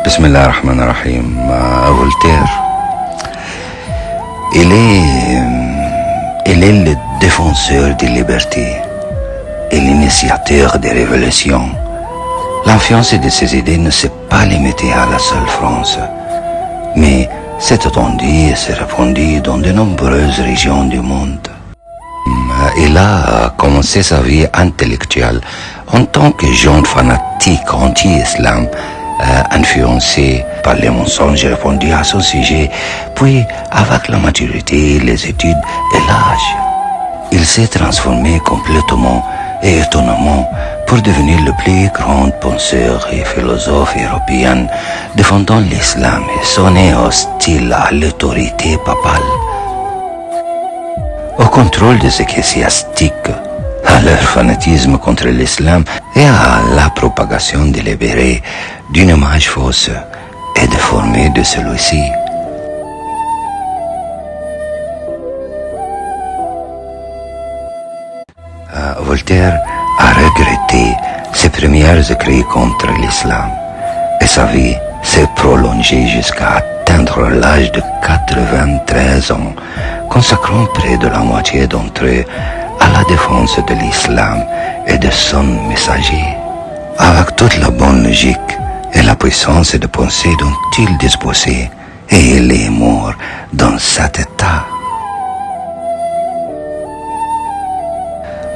Bismillah ar-Rahman ar-Rahim. Voltaire, il est le défenseur des libertés et l'initiateur des révolutions. L'influence de ses idées ne s'est pas limitée à la seule France, mais s'est étendue et s'est répandue dans de nombreuses régions du monde. Il a commencé sa vie intellectuelle en tant que jeune fanatique anti-islam, influencé par les mensonges répandus à son sujet, puis avec la maturité, les études et l'âge, il s'est transformé complètement et étonnamment pour devenir le plus grand penseur et philosophe européen défendant l'islam et sonné hostile à l'autorité papale, au contrôle des ecclésiastiques, à leur fanatisme contre l'islam et à la propagation délibérée d'une image fausse et déformée de celui-ci. Voltaire a regretté ses premières écrits contre l'islam et sa vie s'est prolongée jusqu'à atteindre l'âge de 93 ans, consacrant près de la moitié d'entre eux à la défense de l'islam et de son messager. Avec toute la bonne logique et la puissance de pensée dont il disposait, et il est mort dans cet état.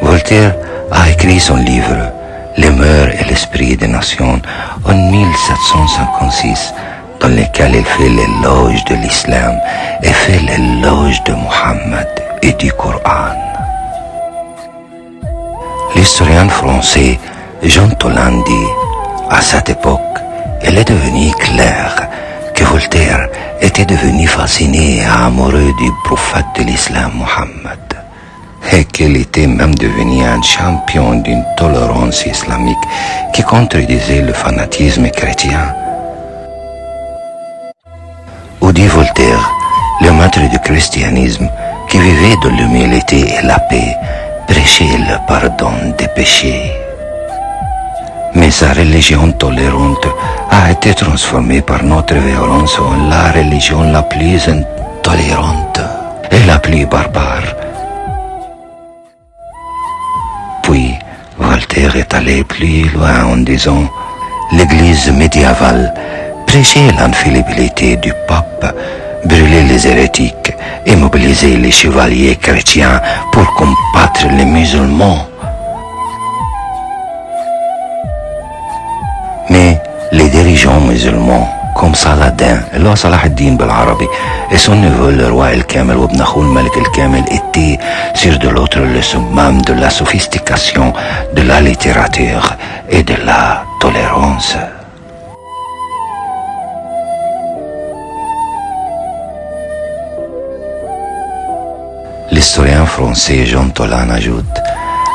Voltaire a écrit son livre « Les mœurs et l'esprit des nations » en 1756, dans lequel il fait l'éloge de l'islam et fait l'éloge de Mohammed et du Coran. L'historien français Jean Tolland dit, à cette époque, il est devenu clair que Voltaire était devenu fasciné et amoureux du prophète de l'islam Mohammed, et qu'il était même devenu un champion d'une tolérance islamique qui contredisait le fanatisme chrétien. Ou dit Voltaire, le maître du christianisme qui vivait de l'humilité et la paix, prêchait le pardon des péchés. Mais sa religion tolérante a été transformée par notre violence en la religion la plus intolérante et la plus barbare. Puis, Voltaire est allé plus loin en disant « L'Église médiévale prêchait l'infaillibilité du pape, brûlait les hérétiques et mobilisait les chevaliers chrétiens pour combattre les musulmans. Mais les dirigeants musulmans, comme Saladin, le Salah ad-Din بالعربي, et son neveu le roi El-Kamel ou Ibn Akhoul Malik El-Kamel étaient sur de l'autre le summum de la sophistication, de la littérature et de la tolérance. L'historien français Jean Tolland ajoute,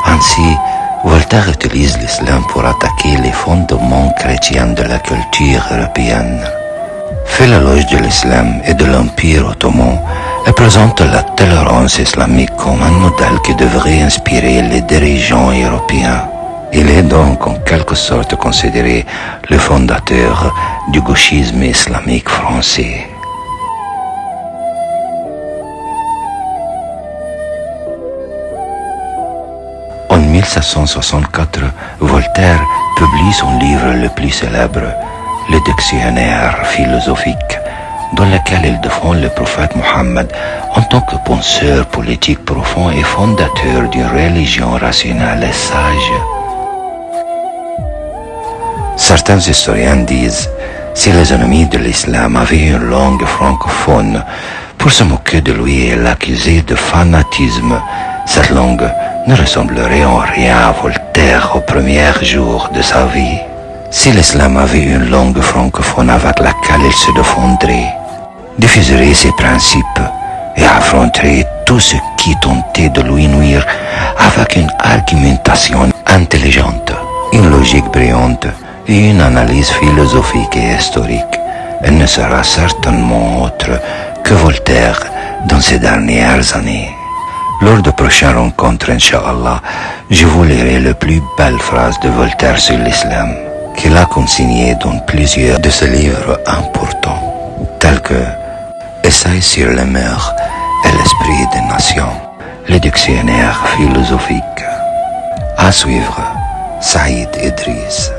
ainsi, Voltaire utilise l'islam pour attaquer les fondements chrétiens de la culture européenne, fait l'éloge de l'islam et de l'Empire ottoman et présente la tolérance islamique comme un modèle qui devrait inspirer les dirigeants européens. Il est donc en quelque sorte considéré le fondateur du gauchisme islamique français. En 1764, Voltaire publie son livre le plus célèbre, le Dictionnaire philosophique, dans lequel il défend le prophète Mohammed en tant que penseur politique profond et fondateur d'une religion rationnelle et sage. Certains historiens disent, si les ennemis de l'islam avaient une langue francophone, pour se moquer de lui et l'accuser de fanatisme, cette langue ne ressemblerait en rien à Voltaire aux premiers jours de sa vie. Si l'islam avait une langue francophone avec laquelle il se défendrait, diffuserait ses principes et affronterait tout ce qui tentait de lui nuire avec une argumentation intelligente, une logique brillante et une analyse philosophique et historique, elle ne sera certainement autre que Voltaire dans ces dernières années. Lors de prochaines rencontres, Inch'Allah, je vous lirai les plus belles phrases de Voltaire sur l'islam, qu'il a consignées dans plusieurs de ses livres importants, tels que Essai sur les mœurs et l'esprit des nations, le dictionnaire philosophique. À suivre, Saïd Idriss.